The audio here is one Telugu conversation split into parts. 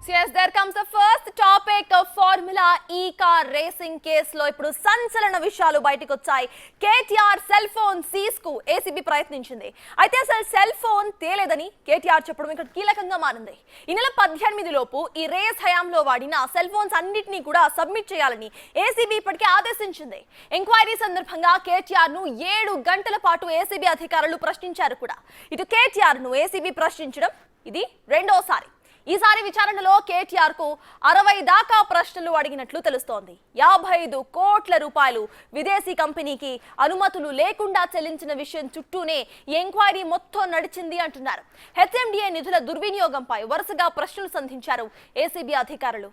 Yes, there comes the first topic of Formula E car racing case లో ఇప్పుడు సంచలన విషయాలు బయటికి వచ్చాయి. కేటీఆర్ సెల్ ఫోన్ సీజ్ కు ఏసీబీ ప్రయత్నించింది. అయితే అసలు సెల్ ఫోన్ తేలేదని కేటీఆర్ చెప్పడం ఇక్కడ కీలకంగా మారింది. ఈ నెల 18 లోపు ఈ రేస్ హయాంలో వాడిన సెల్ ఫోన్స్ అన్నిటినీ కూడా సబ్మిట్ చేయాలని ఏసీబీ ఇప్పటికే ఆదేశించింది. ఎంక్వైరీ సందర్భంగా కేటీఆర్ ను 7 గంటల పాటు ఏసీబీ అధికారులు ప్రశ్నించారు కూడా. ఇటు కేటీఆర్ ను ఏసీబీ ప్రశ్నించడం ఇది రెండోసారి. ఈసారి విచారణలో కేటీఆర్ కు 60 దాకా ప్రశ్నలు అడిగినట్లు తెలుస్తోంది. 55 కోట్ల రూపాయలు విదేశీ కంపెనీకి అనుమతులు లేకుండా చెల్లించిన విషయం చుట్టూనే ఈ ఎంక్వైరీ మొత్తం నడిచింది అంటున్నారు. హెచ్ఎండిఏ నిధుల దుర్వినియోగంపై వరుసగా ప్రశ్నలు సంధించారు ఏసీబీ అధికారులు.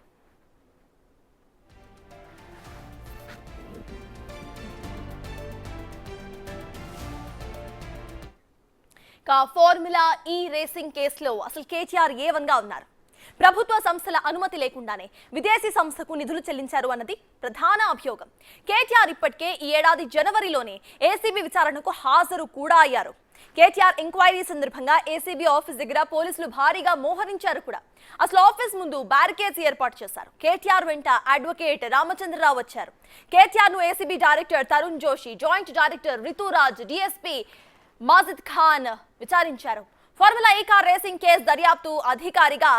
ఫార్ములా ఈ రేసింగ్ కేసులో అసలు కేటీఆర్ ఏవన్గా ఉన్నారు. ప్రభుత్వ సంస్థల అనుమతి లేకుండానే విదేశీ సంస్థకు నిధులు చెల్లించారు అన్నది ప్రధాన అభియోగం. కేటీఆర్ ఇప్పటికే ఈ ఏడాది జనవరిలోనే ఏసీబీ విచారణకు హాజరు కూడా అయ్యారు. కేటీఆర్ ఎంక్వైరీ సందర్భంగా ఏసీబీ ఆఫీస్ దగ్గర పోలీసులు భారీగా మోహరించారు కూడా. అసలు ఆఫీస్ ముందు బ్యారికేడ్స్ ఏర్పాటు చేశారు. కేటీఆర్ వెంట అడ్వకేట్ రామచంద్రరావు వచ్చారు. కేటీఆర్ ను ACB director Tarun Joshi, joint director Rituraj, DSP Majid Khan విచారించారు. ఫార్ములా ఈ కార్ రేసింగ్ కేసు దర్యాప్తు అధికారిగా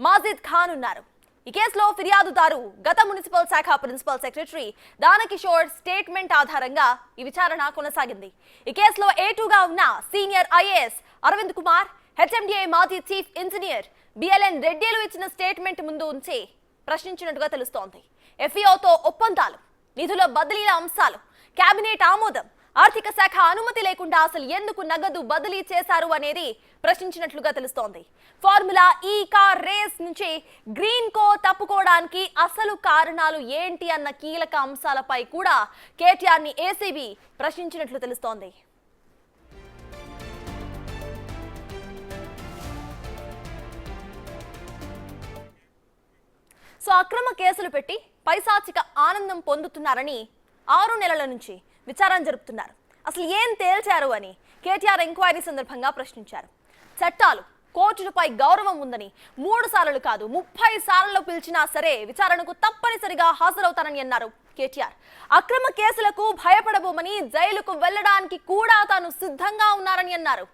మాజిద్ ఖాన్ ఉన్నారు. ఈ కేసులో ఫిర్యాదుదారు గత మున్సిపల్ శాఖ ప్రిన్సిపల్ సెక్రటరీ దానకిషోర్ స్టేట్మెంట్ ఆధారంగా ఈ విచారణ కొనసాగింది. ఈ కేసులో ఏటూగా ఉన్న senior IAS Arvind Kumar, HMDA మాజీ చీఫ్ ఇంజనీర్ బిఎల్ఎన్ రెడ్డిలు ఇచ్చిన స్టేట్మెంట్ ముందు ఉంచి ప్రశ్నించినట్టుగా తెలుస్తోంది. ఎఫ్ఈఓతో ఒప్పందాలు, నిధుల బదిలీల అంశాలు, కేబినెట్ ఆమోదం, ఆర్థిక శాఖ అనుమతి లేకుండా అసలు ఎందుకు నగదు బదిలీ చేశారు అనేది ప్రశ్నించినట్లుగా తెలుస్తోంది. ఫార్ములా ఈ కార్ రేస్ నుంచి గ్రీన్ కో తప్పుకోవడానికి అసలు కారణాలు ఏంటి అన్న కీలక అంశాలపై కూడా కేటీఆర్ ని ఏసీబీ ప్రశ్నించినట్లు తెలుస్తోంది. అక్రమ కేసులు పెట్టి పైశాచిక ఆనందం పొందుతున్నారని 6 నెలల నుంచి విచారణ జరుపుతున్నారు. అసలు ఏం తేల్చారు అని కేటీఆర్ ఎంక్వైరీ సందర్భంగా ప్రశ్నించారు. చట్టాలు, కోర్టులపై గౌరవం ఉందని 3 సార్లు కాదు 30 సార్లు పిలిచినా సరే విచారణకు తప్పనిసరిగా హాజరవుతారని అన్నారు కేటీఆర్. అక్రమ కేసులకు భయపడబోమని, జైలుకు వెళ్లడానికి కూడా తాను సిద్ధంగా ఉన్నారని అన్నారు.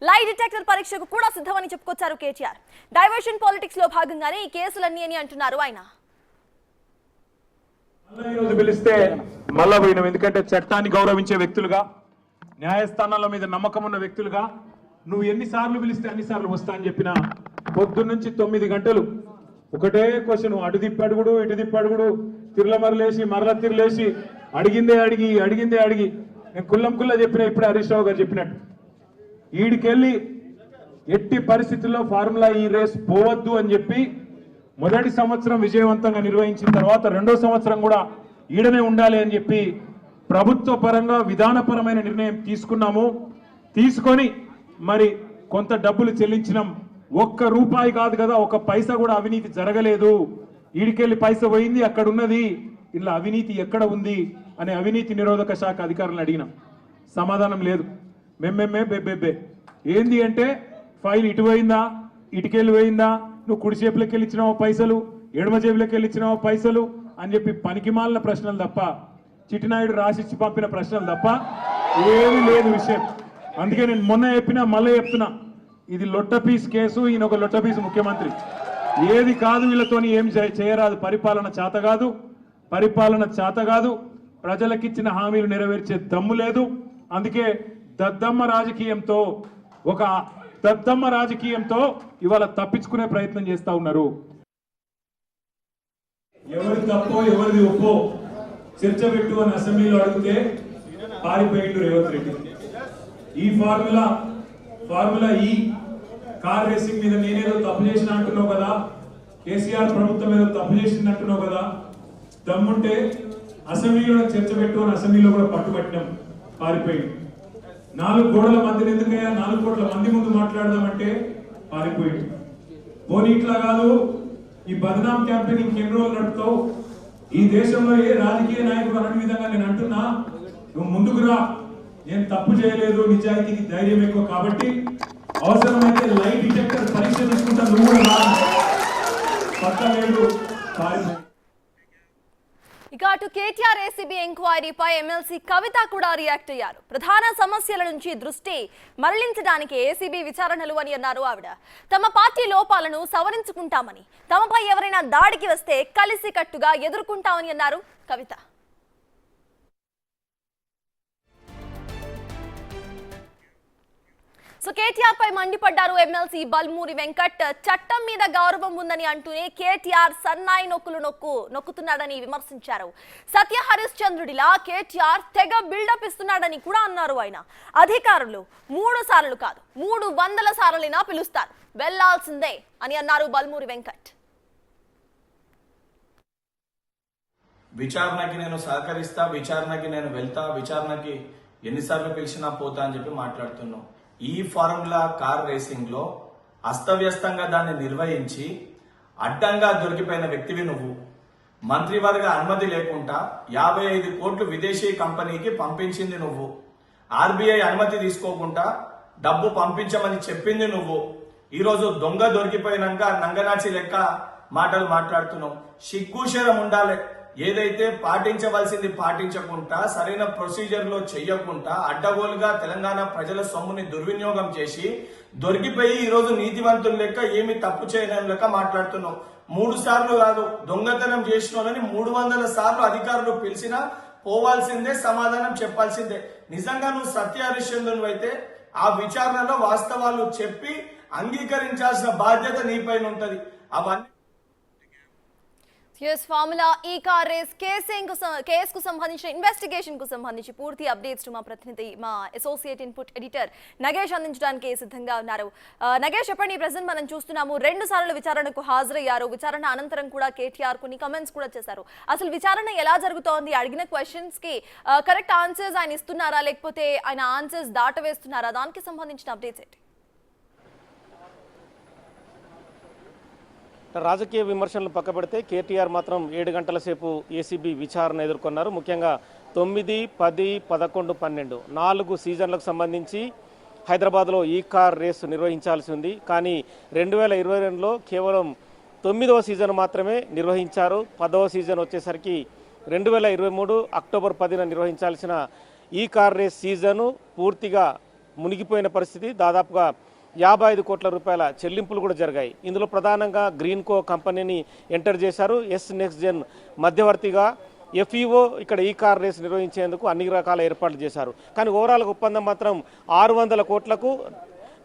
లై డిటెక్టర్ పరీక్షకు కూడా సిద్ధమని చెప్పుకొచ్చారు కేటీఆర్. డైవర్షన్ పాలిటిక్స్ లో భాగంగానే ఈ కేసులన్నీ అని అంటున్నారు ఆయన. పిలిస్తే మళ్ళా పోయినాం. ఎందుకంటే చట్టాన్ని గౌరవించే వ్యక్తులుగా, న్యాయస్థానాల మీద నమ్మకం ఉన్న వ్యక్తులుగా నువ్వు ఎన్నిసార్లు పిలిస్తే అన్నిసార్లు వస్తా అని చెప్పిన పొద్దున్నుంచి 9 గంటలు ఒకటే క్వశ్చన్, అటు తిప్పడుగుడు ఇటు తిప్పడుగుడు, తిరులమరలేసి మరల తిరలేసి అడిగిందే అడిగి నేను కుల్ల చెప్పిన ఇప్పుడు హరీష్ రావు గారు చెప్పినట్టు ఈడికెళ్ళి ఎట్టి పరిస్థితుల్లో ఫార్ములా ఈ రేస్ పోవద్దు అని చెప్పి మొదటి సంవత్సరం విజయవంతంగా నిర్వహించిన తర్వాత 2వ సంవత్సరం కూడా ఈడనే ఉండాలి అని చెప్పి ప్రభుత్వ పరంగా విధానపరమైన నిర్ణయం తీసుకున్నాము. తీసుకొని మరి కొంత డబ్బులు చెల్లించినాం. 1 రూపాయి కాదు కదా, 1 పైసా కూడా అవినీతి జరగలేదు. ఈడికెళ్ళి పైసా పోయింది, అక్కడ ఉన్నది, ఇలా అవినీతి ఎక్కడ ఉంది అనే అవినీతి నిరోధక శాఖ అధికారులను అడిగినాం. సమాధానం లేదు. బెబ్బెబ్బే ఏంది అంటే ఫైల్ ఇటు పోయిందా, ఇటుకెళ్ళి పోయిందా, నువ్వు కుడి చేపులకి వెళ్ళి ఇచ్చినావో పైసలు, ఎడమ చేపులకి వెళ్ళి ఇచ్చినావో పైసలు అని చెప్పి పనికిమాలిన ప్రశ్నలు తప్ప, చిట్టినాయుడు రాసిచ్చి పంపిన ప్రశ్నలు తప్ప ఏమీ లేదు విషయం. అందుకే నేను మొన్న చెప్పినా మళ్ళీ చెప్తున్నా, ఇది లొట్టపీస్ కేసు, ఈయన ఒక లొట్టపీస్ ముఖ్యమంత్రి. ఏది కాదు వీళ్ళతోని ఏం చేయరాదు. పరిపాలన చేత కాదు, ప్రజలకిచ్చిన హామీలు నెరవేర్చే దమ్ము లేదు. అందుకే దద్దమ్మ రాజకీయంతో ఇవాళ తప్పించుకునే ప్రయత్నం చేస్తా ఉన్నారు. ఎవరి తప్పో ఎవరిది ఒప్పో చర్చ పెట్టు అని అసెంబ్లీలో అడిగితే పారిపోయిండు రేవంత్ రెడ్డి. ఈ ఫార్ములా ఈ కార్ రేసింగ్ మీద నేనేదో తప్పు చేసిన అంటున్నావు కదా, కేసీఆర్ ప్రభుత్వం ఏదో తప్పు చేసింది అంటున్నావు కదా, దమ్ముంటే అసెంబ్లీలో చర్చ పెట్టు అని అసెంబ్లీలో కూడా పట్టుబట్టినాం. పారిపోయింది. 4 గోడల మధ్యన ఎందుకయ్యా 4 కోట్ల మంది ముందు మాట్లాడదామంటే పారిపోయింది. పోనీ ఇట్లా కాదు, ఈ బదనాం క్యాంపెయిన్ ఇంకెన్ని రోజులు నడుపుతావు, ఈ దేశంలో ఏ రాజకీయ నాయకుడు అనే విధంగా నేను అంటున్నా, నువ్వు ముందుకు రా, నేను తప్పు చేయలేదు, నిజాయితీకి ధైర్యం ఎక్కువ కాబట్టి అవసరమైతే లై డిటెక్టర్ పరీక్ష తీసుకుంటా, నువ్వు పట్టలేదు పారిపోయింది. ఇక అటు కేటీఆర్ ఏసీబీ ఎంక్వైరీపై ఎమ్మెల్సీ కవిత కూడా రియాక్ట్ అయ్యారు. ప్రధాన సమస్యల నుంచి దృష్టి మరలించడానికి ఏసీబీ విచారణలు అని అన్నారు ఆవిడ. తమ పార్టీ లోపాలను సవరించుకుంటామని, తమపై ఎవరైనా దాడికి వస్తే కలిసికట్టుగా ఎదుర్కొంటామని అన్నారు కవిత. సో కేటీఆర్ పై మండిపడ్డారు ఎమ్మెల్సీ బల్మూరి వెంకట్. చట్టం మీద గౌరవం ఉందని అంటూనే కేటీఆర్ సన్నాయి నొక్కుతున్నాడని విమర్శించారు. సత్య హరిశ్చంద్రుడిలా కేటీఆర్ తెగ బిల్డప్ ఇస్తున్నాడని కూడా అన్నారు ఆయన. అధికారులు 3 సార్లు కాదు 300 సార్లైనా పిలుస్తారు, వెళ్లాల్సిందే అని అన్నారు బల్మూరి వెంకట్. విచారణకి నేను సహకరిస్తా, విచారణకి నేను వెళ్తా, విచారణకి ఎన్నిసార్లు పిలిచినా పోతా అని చెప్పి మాట్లాడుతున్నాం. ఈ ఫార్ములా కార్ రేసింగ్ లో అస్తవ్యస్తంగా దాన్ని నిర్వహించి అడ్డంగా దొరికిపోయిన వ్యక్తివి నువ్వు. మంత్రివర్గ అనుమతి లేకుండా 55 కోట్లు విదేశీ కంపెనీకి పంపించింది నువ్వు. ఆర్బీఐ అనుమతి తీసుకోకుండా డబ్బు పంపించమని చెప్పింది నువ్వు. ఈరోజు దొంగ దొరికిపోయినాక నంగనాచి లెక్క మాటలు మాట్లాడుతున్నావు. సిగ్గుశరం ఉండాలి. ఏదైతే పాటించవలసింది పాటించకుండా, సరైన ప్రొసీజర్ లో చెయ్యకుండా, అడ్డగోలుగా తెలంగాణ ప్రజల సొమ్ముని దుర్వినియోగం చేసి దొరికిపోయి ఈరోజు నీతివంతులు లెక్క ఏమి తప్పు చేయలేని లెక్క మాట్లాడుతున్నావు. 3 సార్లు కాదు, దొంగతనం చేసినోళ్ళని 300 సార్లు అధికారులు పిలిచినా పోవాల్సిందే, సమాధానం చెప్పాల్సిందే. నిజంగా నువ్వు సత్య హరిశ్చంద్రుడు అయితే ఆ విచారణలో వాస్తవాలు చెప్పి అంగీకరించాల్సిన బాధ్యత నీపైన ఉంటది. అవన్నీ ఫార్ములా ఈ కార్ రేస్ కేసుకు సంబంధించిన ఇన్వెస్టిగేషన్ కు సంబంధించి పూర్తి అప్డేట్స్ మా ప్రతినిధి, మా అసోసియేట్ ఇన్పుట్ ఎడిటర్ నగేష్ అందించడానికి సిద్ధంగా ఉన్నారు. నగేష్, చెప్పండి. ప్రెసెంట్ మనం చూస్తున్నాము 2 సార్లు విచారణకు హాజరయ్యారు. విచారణ అనంతరం కూడా కేటీఆర్ కొన్ని కమెంట్స్ కూడా చేశారు. అసలు విచారణ ఎలా జరుగుతోంది? అడిగిన క్వశ్చన్స్ కి కరెక్ట్ ఆన్సర్స్ ఆయన ఇస్తున్నారా, లేకపోతే ఆయన ఆన్సర్స్ దాటవేస్తున్నారా? దానికి సంబంధించిన అప్డేట్స్ ఏంటి? రాజకీయ విమర్శలను పక్కబెడితే కేటీఆర్ మాత్రం 7 గంటల సేపు ఏసీబీ విచారణ ఎదుర్కొన్నారు. ముఖ్యంగా 9, 10, 11, 12 4 సీజన్లకు సంబంధించి హైదరాబాద్లో ఈ కార్ రేసు నిర్వహించాల్సి ఉంది. కానీ 2022లో కేవలం 9వ సీజన్ మాత్రమే నిర్వహించారు. 10వ సీజన్ వచ్చేసరికి 2023 అక్టోబర్ 10న నిర్వహించాల్సిన ఈ కార్ రేస్ సీజను పూర్తిగా మునిగిపోయిన పరిస్థితి. దాదాపుగా 55 కోట్ల రూపాయల చెల్లింపులు కూడా జరిగాయి. ఇందులో ప్రధానంగా గ్రీన్కో కంపెనీని ఎంటర్ చేశారు. నెక్స్ట్ జెన్ మధ్యవర్తిగా ఎఫ్ఈఓ ఇక్కడ ఈ కార్ రేస్ నిర్వహించేందుకు అన్ని రకాల ఏర్పాట్లు చేశారు. కానీ ఓవరాల్ ఒప్పందం మాత్రం 600 కోట్లకు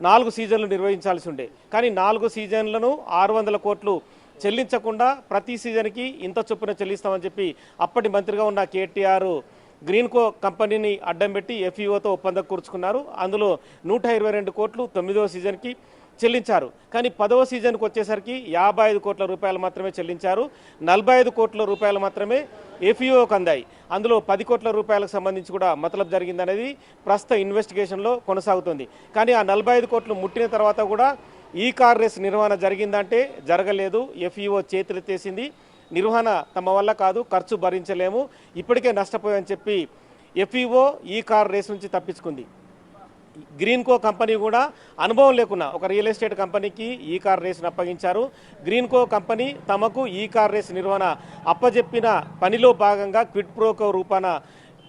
4 సీజన్లు నిర్వహించాల్సి ఉండే. కానీ 4 సీజన్లను 600 కోట్లు చెల్లించకుండా ప్రతి సీజన్కి ఇంత చొప్పున చెల్లిస్తామని చెప్పి అప్పటి మంత్రిగా ఉన్న కేటీఆర్ గ్రీన్కో కంపెనీని అడ్డం పెట్టి ఎఫ్ఈఓతో ఒప్పందం కూర్చుకున్నారు. అందులో 122 కోట్లు 9వ సీజన్కి చెల్లించారు. కానీ 10వ సీజన్కి వచ్చేసరికి 55 కోట్ల రూపాయలు మాత్రమే చెల్లించారు. 45 కోట్ల రూపాయలు మాత్రమే ఎఫ్ఈఓకి అందాయి. అందులో 10 కోట్ల రూపాయలకు సంబంధించి కూడా మతలబ్ జరిగిందనేది ప్రస్తుత ఇన్వెస్టిగేషన్లో కొనసాగుతుంది. కానీ ఆ 45 కోట్లు ముట్టిన తర్వాత కూడా ఈ కార్ రేస్ నిర్వహణ జరిగిందంటే జరగలేదు. ఎఫ్ఈఓ చేతులెత్తేసింది. నిర్వహణ తమ వల్ల కాదు, ఖర్చు భరించలేము, ఇప్పటికే నష్టపోయామని చెప్పి ఎఫ్ఈఓ ఈ కార్ రేస్ నుంచి తప్పించుకుంది. గ్రీన్కో కంపెనీ కూడా అనుభవం లేకున్నా ఒక రియల్ ఎస్టేట్ కంపెనీకి ఈ కార్ రేస్ను అప్పగించారు. గ్రీన్కో కంపెనీ తమకు ఈ కార్ రేస్ నిర్వహణ అప్పజెప్పిన పనిలో భాగంగా క్విడ్ ప్రోకో రూపాన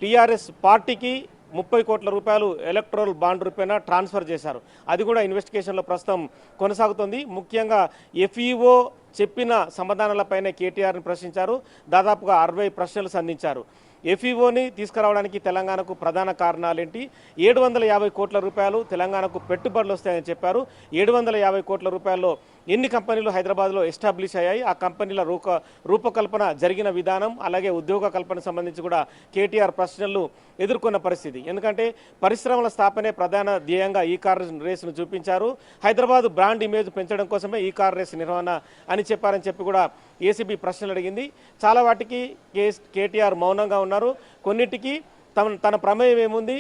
టీఆర్ఎస్ పార్టీకి 30 కోట్ల రూపాయలు ఎలక్ట్రల్ బాండ్ రూపేణా ట్రాన్స్ఫర్ చేశారు. అది కూడా ఇన్వెస్టిగేషన్లో ప్రస్తుతం కొనసాగుతుంది. ముఖ్యంగా ఎఫ్ఈఓ చెప్పిన సమాధానాలపైనే కేటీఆర్ని ప్రశ్నించారు. దాదాపుగా 60 ప్రశ్నలు సంధించారు. ఎఫ్ఈఓని తీసుకురావడానికి తెలంగాణకు ప్రధాన కారణాలేంటి? 750 కోట్ల రూపాయలు తెలంగాణకు పెట్టుబడులు వస్తాయని చెప్పారు. 750 కోట్ల రూపాయల్లో ఎన్ని కంపెనీలు హైదరాబాద్లో ఎస్టాబ్లిష్ అయ్యాయి, ఆ కంపెనీల రూపకల్పన జరిగిన విధానం, అలాగే ఉద్యోగ కల్పన సంబంధించి కూడా కేటీఆర్ ప్రశ్నలు ఎదుర్కొన్న పరిస్థితి. ఎందుకంటే పరిశ్రమల స్థాపనే ప్రధాన ధ్యేయంగా ఈ కార్ రేసును చూపించారు. హైదరాబాద్ బ్రాండ్ ఇమేజ్ పెంచడం కోసమే ఈ కార్ రేసు నిర్వహణ అని చెప్పారని చెప్పి కూడా ఏసీబీ ప్రశ్నలు అడిగింది. చాలా వాటికి కేటీఆర్ మౌనంగా ఉన్నారు. కొన్నిటికి తన ప్రమేయం ఏముంది,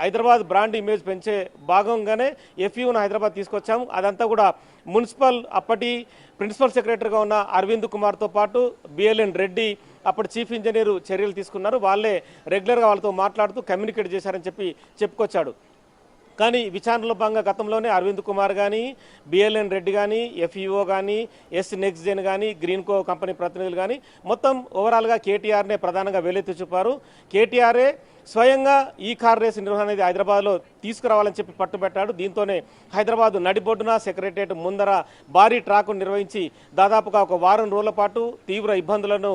హైదరాబాద్ బ్రాండ్ ఇమేజ్ పెంచే భాగంగానే ఎఫ్ఈఓను హైదరాబాద్ తీసుకొచ్చాము. అదంతా కూడా మున్సిపల్ అప్పటి ప్రిన్సిపల్ సెక్రటరీగా ఉన్న అరవింద్ కుమార్తో పాటు బిఎల్ఎన్ రెడ్డి అప్పటి చీఫ్ ఇంజనీరు చర్యలు తీసుకున్నారు. వాళ్ళే రెగ్యులర్గా వాళ్ళతో మాట్లాడుతూ కమ్యూనికేట్ చేశారని చెప్పి చెప్పుకొచ్చాడు. కానీ విచారణలో భాగంగా గతంలోనే అరవింద్ కుమార్ కానీ, బిఎల్ఎన్ రెడ్డి కానీ, ఎఫ్ఈఓ కానీ, ఎస్ నెక్స్ట్ జెన్ కానీ, గ్రీన్కో కంపెనీ ప్రతినిధులు కానీ మొత్తం ఓవరాల్గా కేటీఆర్నే ప్రధానంగా వేలెత్తి చూపారు. కేటీఆర్ఏ స్వయంగా ఈ కార్ రేసు నిర్వహణ అనేది హైదరాబాద్లో తీసుకురావాలని చెప్పి పట్టుబట్టాడు. దీంతోనే హైదరాబాద్ నడిబొడ్డున సెక్రటరియట్ ముందర భారీ ట్రాక్ను నిర్వహించి దాదాపుగా ఒక వారం రోజుల పాటు తీవ్ర ఇబ్బందులను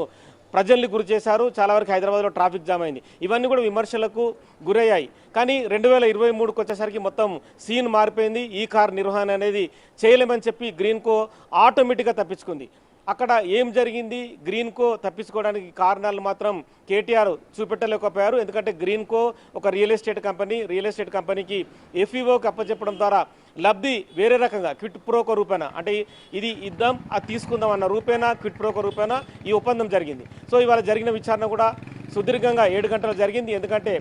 ప్రజల్ని గురి చేశారు. చాలా వరకు హైదరాబాద్లో ట్రాఫిక్ జామ్ అయింది. ఇవన్నీ కూడా విమర్శలకు గురయ్యాయి. కానీ 2023కి వచ్చేసరికి మొత్తం సీన్ మారిపోయింది. ఈ కార్ నిర్వహణ అనేది చేయలేమని చెప్పి గ్రీన్కో ఆటోమేటిక్గా తప్పించుకుంది. అక్కడ ఏం జరిగింది, గ్రీన్కో తప్పించుకోవడానికి కారణాలు మాత్రం కేటీఆర్ చూపెట్టలేకపోయారు. ఎందుకంటే గ్రీన్కో ఒక రియల్ ఎస్టేట్ కంపెనీకి ఎఫ్ఈఓకి అప్పచెప్పడం ద్వారా లబ్ధి వేరే రకంగా క్విట్ ప్రోకో రూపేనా, అంటే ఇది ఇద్దాం అది తీసుకుందాం అన్న రూపేనా, క్విట్ ప్రోకో రూపేనా ఈ ఒప్పందం జరిగింది. సో ఇవాళ జరిగిన విచారణ కూడా సుదీర్ఘంగా 7 గంటలు జరిగింది. ఎందుకంటే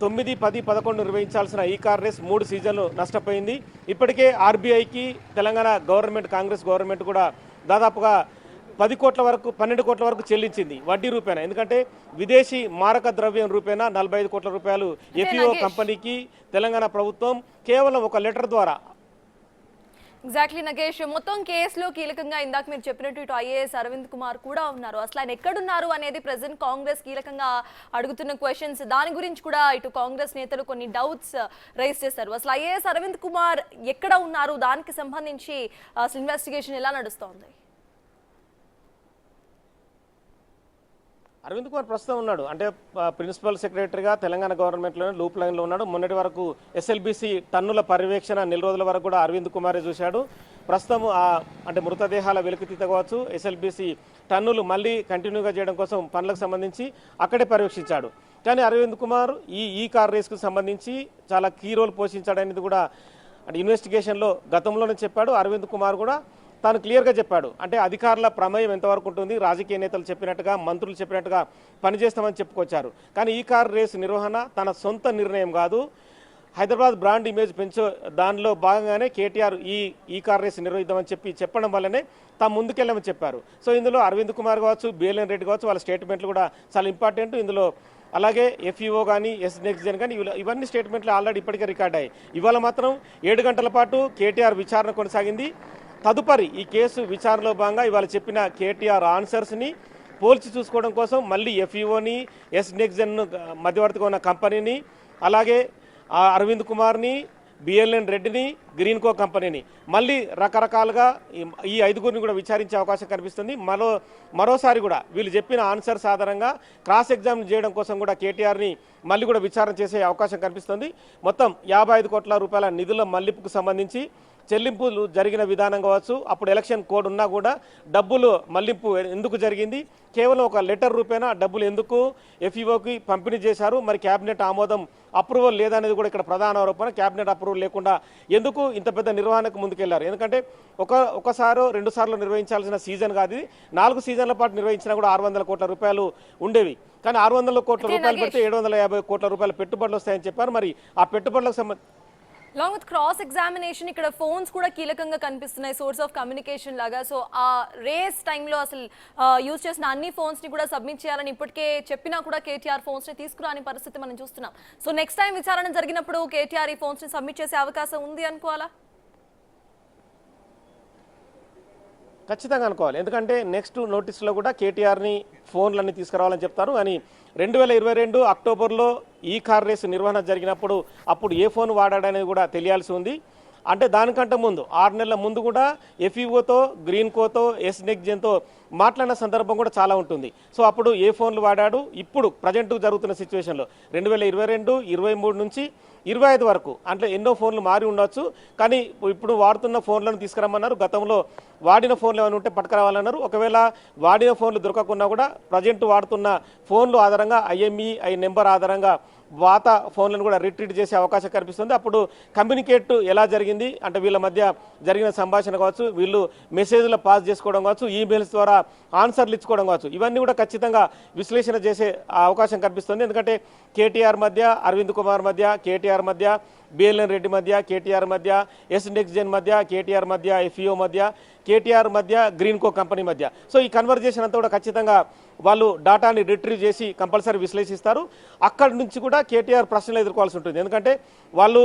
9, 10, 11 నిర్వహించాల్సిన ఈ కార్ రేస్ 3 సీజన్లు నష్టపోయింది. ఇప్పటికే ఆర్బీఐకి తెలంగాణ గవర్నమెంట్, కాంగ్రెస్ గవర్నమెంట్ కూడా దాదాపుగా 12 కోట్ల వరకు చెల్లించింది వడ్డీ రూపేనా. ఎందుకంటే విదేశీ మారక ద్రవ్యం రూపేనా 45 కోట్ల రూపాయలు ఎఫ్ఈఓ కంపెనీకి తెలంగాణ ప్రభుత్వం కేవలం ఒక లెటర్ ద్వారా. ఎగ్జాక్ట్లీ నగేష్, మొత్తం కేసులో కీలకంగా ఇందాక మీరు చెప్పినట్టు ఇటు ఐఏఎస్ అరవింద్ కుమార్ కూడా ఉన్నారు. అసలు ఆయన ఎక్కడున్నారు అనేది ప్రెసెంట్ కాంగ్రెస్ కీలకంగా అడుగుతున్న క్వశ్చన్స్. దాని గురించి కూడా ఇటు కాంగ్రెస్ నేతలు కొన్ని డౌట్స్ రైజ్ చేశారు. అసలు ఐఏఎస్ అరవింద్ కుమార్ ఎక్కడ ఉన్నారు, దానికి సంబంధించి అసలు ఇన్వెస్టిగేషన్ ఎలా నడుస్తోంది? అరవింద్ కుమార్ ప్రస్తుతం ఉన్నాడు, అంటే ప్రిన్సిపల్ సెక్రటరీగా తెలంగాణ గవర్నమెంట్లోనే లూప్ లైన్లో ఉన్నాడు. మొన్నటి వరకు ఎస్ఎల్బీసీ టన్నుల పర్యవేక్షణ నెల రోజుల వరకు కూడా అరవింద్ కుమారే చూశాడు. ప్రస్తుతం అంటే మృతదేహాల వెలికితీత కావచ్చు, ఎస్ఎల్బీసీ టన్నులు మళ్ళీ కంటిన్యూగా చేయడం కోసం పనులకు సంబంధించి అక్కడే పర్యవేక్షించాడు. కానీ అరవింద్ కుమార్ ఈ కార్ రేస్కు సంబంధించి చాలా కీ రోల్ పోషించాడనేది కూడా అంటే ఇన్వెస్టిగేషన్లో గతంలోనే చెప్పాడు. అరవింద్ కుమార్ కూడా తాను క్లియర్గా చెప్పాడు. అంటే అధికారుల ప్రమేయం ఎంతవరకు ఉంటుంది, రాజకీయ నేతలు చెప్పినట్టుగా, మంత్రులు చెప్పినట్టుగా పనిచేస్తామని చెప్పుకొచ్చారు. కానీ ఈ కార్ రేసు నిర్వహణ తన సొంత నిర్ణయం కాదు, హైదరాబాద్ బ్రాండ్ ఇమేజ్ పెంచో దానిలో భాగంగానే కేటీఆర్ ఈ కార్ రేసు నిర్వహిద్దామని చెప్పడం వల్లనే తాము ముందుకెళ్ళమని చెప్పారు. సో ఇందులో అరవింద్ కుమార్ కావచ్చు, బిఎల్ఎన్ రెడ్డి కావచ్చు, వాళ్ళ స్టేట్మెంట్లు కూడా చాలా ఇంపార్టెంట్. ఇందులో అలాగే ఎఫ్ఈఓ కానీ, ఎస్ నెక్స్ట్ జెన్ కానీ ఇవన్నీ స్టేట్మెంట్లు ఆల్రెడీ ఇప్పటికే రికార్డ్ అయ్యాయి. ఇవాళ మాత్రం 7 గంటల పాటు కేటీఆర్ విచారణ కొనసాగింది. తదుపరి ఈ కేసు విచారణలో భాగంగా ఇవాళ చెప్పిన కేటీఆర్ ఆన్సర్స్ని పోల్చి చూసుకోవడం కోసం మళ్ళీ ఎఫ్ఈఓని, ఎస్ నెక్స్ట్ జెన్ మధ్యవర్తిగా ఉన్న కంపెనీని, అలాగే అరవింద్ కుమార్ని, బిఎల్ఎన్ రెడ్డిని, గ్రీన్కో కంపెనీని మళ్ళీ రకరకాలుగా ఈ 5గురిని కూడా విచారించే అవకాశం కనిపిస్తుంది. మరోసారి కూడా వీళ్ళు చెప్పిన ఆన్సర్స్ ఆధారంగా క్రాస్ ఎగ్జామిన్ చేయడం కోసం కూడా కేటీఆర్ని మళ్ళీ కూడా విచారణ చేసే అవకాశం కనిపిస్తుంది. మొత్తం 55 కోట్ల రూపాయల నిధుల మళ్లింపుకు సంబంధించి చెల్లింపులు జరిగిన విధానం కావచ్చు, అప్పుడు ఎలక్షన్ కోడ్ ఉన్నా కూడా డబ్బులు మళ్లింపు ఎందుకు జరిగింది, కేవలం ఒక లెటర్ రూపేనా డబ్బులు ఎందుకు ఎఫ్ఈఓకి పంపిణీ చేశారు, మరి క్యాబినెట్ ఆమోదం అప్రూవల్ లేదనేది కూడా ఇక్కడ ప్రధాన ఆరోపణ. క్యాబినెట్ అప్రూవల్ లేకుండా ఎందుకు ఇంత పెద్ద నిర్వహణకు ముందుకెళ్లారు? ఎందుకంటే ఒకసారో 2 సార్లు నిర్వహించాల్సిన సీజన్ కాదు, 4 సీజన్ల పాటు నిర్వహించినా కూడా 600 కోట్ల రూపాయలు ఉండేవి. కానీ 600 కోట్ల రూపాయలు పెడితే 750 కోట్ల రూపాయల పెట్టుబడులు వస్తాయని చెప్పారు. మరి ఆ పెట్టుబడులకు సంబంధించి లాంగ్ విత్ క్రాస్ ఎగ్జామినేషన్ ఇక్కడ ఫోన్స్ కూడా కీలకంగా కనిపిస్తున్నాయి, సోర్స్ ఆఫ్ కమ్యూనికేషన్ లాగా. సో ఆ రేస్ టైంలో అసలు యూజ్ చేసిన అన్ని ఫోన్స్ ని కూడా సబ్మిట్ చేయాలని ఇప్పటికే చెప్పినా కూడా కేటీఆర్ ఫోన్స్ ని తీసుకురాని పరిస్థితి మనం చూస్తున్నాం. సో నెక్స్ట్ టైం విచారణ జరిగినప్పుడు కేటీఆర్ ఈ ఫోన్స్ ని సబ్మిట్ చేసే అవకాశం ఉంది అనుకోవాలా? ఖచ్చితంగా అనుకోవాలి. ఎందుకంటే నెక్స్ట్ నోటీసులో కూడా కేటీఆర్ని ఫోన్లన్నీ తీసుకురావాలని చెప్తారు. కానీ 2022 అక్టోబర్లో ఈ కార్ రేసు నిర్వహణ జరిగినప్పుడు అప్పుడు ఏ ఫోన్ వాడాడనేది కూడా తెలియాల్సి ఉంది. అంటే దానికంటే ముందు 6 నెలల ముందు కూడా ఎఫ్ఈఓతో, గ్రీన్కోతో, ఎస్ నెక్స్ట్ జెన్తో మాట్లాడిన సందర్భం కూడా చాలా ఉంటుంది. సో అప్పుడు ఏ ఫోన్లు వాడాడు, ఇప్పుడు ప్రజెంట్ జరుగుతున్న సిచ్యువేషన్లో 2022, 23 నుంచి 25 వరకు అంటే ఎన్నో ఫోన్లు మారి ఉండొచ్చు. కానీ ఇప్పుడు వాడుతున్న ఫోన్లను తీసుకురమ్మన్నారు. గతంలో వాడిన ఫోన్లు ఏమైనా ఉంటే పట్టుకురావాలన్నారు. ఒకవేళ వాడిన ఫోన్లు దొరకకున్నా కూడా ప్రజెంట్ వాడుతున్న ఫోన్లు ఆధారంగా ఐఎంఈఐ నెంబర్ ఆధారంగా వాత ఫోన్లను కూడా రిట్రీట్ చేసే అవకాశం కనిపిస్తుంది. అప్పుడు కమ్యూనికేట్ ఎలా జరిగింది అంటే వీళ్ళ మధ్య జరిగిన సంభాషణ కావచ్చు, వీళ్ళు మెసేజ్లు పాస్ చేసుకోవడం కావచ్చు, ఈమెయిల్స్ ద్వారా ఆన్సర్లు ఇచ్చుకోవడం కావచ్చు, ఇవన్నీ కూడా ఖచ్చితంగా విశ్లేషణ చేసే అవకాశం కనిపిస్తుంది. ఎందుకంటే కేటీఆర్ మధ్య, అరవింద్ కుమార్ మధ్య, కేటీఆర్ మధ్య బిఎల్ఎన్ రెడ్డి మధ్య, కేటీఆర్ మధ్య, ఎస్ నెక్స్ట్ జెన్ మధ్య, కేటీఆర్ మధ్య, ఎఫ్ఈఓ మధ్య, కేటీఆర్ మధ్య, గ్రీన్కో కంపెనీ మధ్య. సో ఈ కన్వర్జేషన్ అంతా కూడా ఖచ్చితంగా వాళ్ళు డాటాని రిట్రీవ్ చేసి కంపల్సరీ విశ్లేషిస్తారు. అక్కడి నుంచి కూడా కేటీఆర్ ప్రశ్నలు ఎదుర్కోవాల్సి ఉంటుంది. ఎందుకంటే వాళ్ళు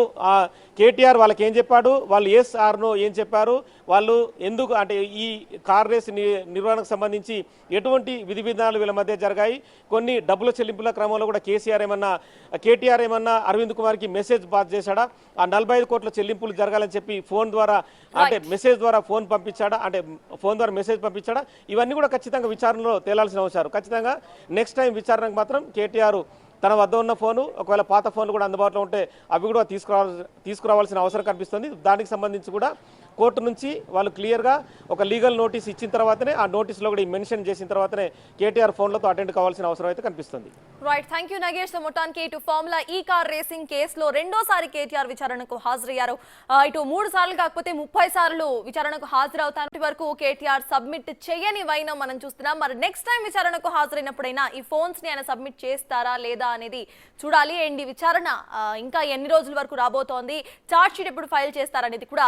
కేటీఆర్ వాళ్ళకి ఏం చెప్పాడు, వాళ్ళు ఎస్ ఆర్ నో ఏం చెప్పారు, వాళ్ళు ఎందుకు అంటే ఈ కార్ రేస్ నిర్వహణకు సంబంధించి ఎటువంటి విధి విధానాలు వీళ్ళ మధ్య జరిగాయి, కొన్ని డబ్బుల చెల్లింపుల క్రమంలో కూడా కేటీఆర్ ఏమన్నా అరవింద్ కుమార్కి మెసేజ్ పాస్ చేశాడా, ఆ 45 కోట్ల చెల్లింపులు జరగాలని చెప్పి ఫోన్ ద్వారా అంటే మెసేజ్ ద్వారా ఫోన్ పంపించాడా, అంటే ఫోన్ ద్వారా మెసేజ్ పంపించాడా, ఇవన్నీ కూడా ఖచ్చితంగా విచారణలో తేలాల్సిన అవసరం. ఖచ్చితంగా నెక్స్ట్ టైం విచారణకు మాత్రం కేటీఆర్ తన వద్ద ఉన్న ఫోను, ఒకవేళ పాత ఫోన్లు కూడా అందుబాటులో ఉంటే అవి కూడా తీసుకురావాల్సిన అవసరం కనిపిస్తుంది. దానికి సంబంధించి కూడా కోర్టు నుంచి వాళ్ళు క్లియర్గా ఒక లీగల్ నోటీస్ ఇచ్చిన తర్వాతనే, ఆ నోటీస్లో కూడా మెన్షన్ చేసిన తర్వాతనే కేటీఆర్ ఫోన్లతో అటెండ్ కావాల్సిన అవసరం అయితే కనిపిస్తుంది. Right, thank you Nagesh. మొత్తానికి ఇటు ఫార్ములా ఈ కార్ రేసింగ్ కేసులో రెండోసారి కేటీఆర్ విచారణకు హాజరయ్యారు. ఇటు 3 సార్లు కాకపోతే 30 సార్లు విచారణకు హాజరవుతారు. ఇప్పటి వరకు కేటీఆర్ సబ్మిట్ చేయని వైనం మనం చూస్తున్నాం. మరి నెక్స్ట్ టైం విచారణకు హాజరైనప్పుడైనా ఈ ఫోన్స్ ని ఆయన సబ్మిట్ చేస్తారా లేదా అనేది చూడాలి. అండ్ ఈ విచారణ ఇంకా ఎన్ని రోజుల వరకు రాబోతోంది, చార్జ్ షీట్ ఎప్పుడు ఫైల్ చేస్తారనేది కూడా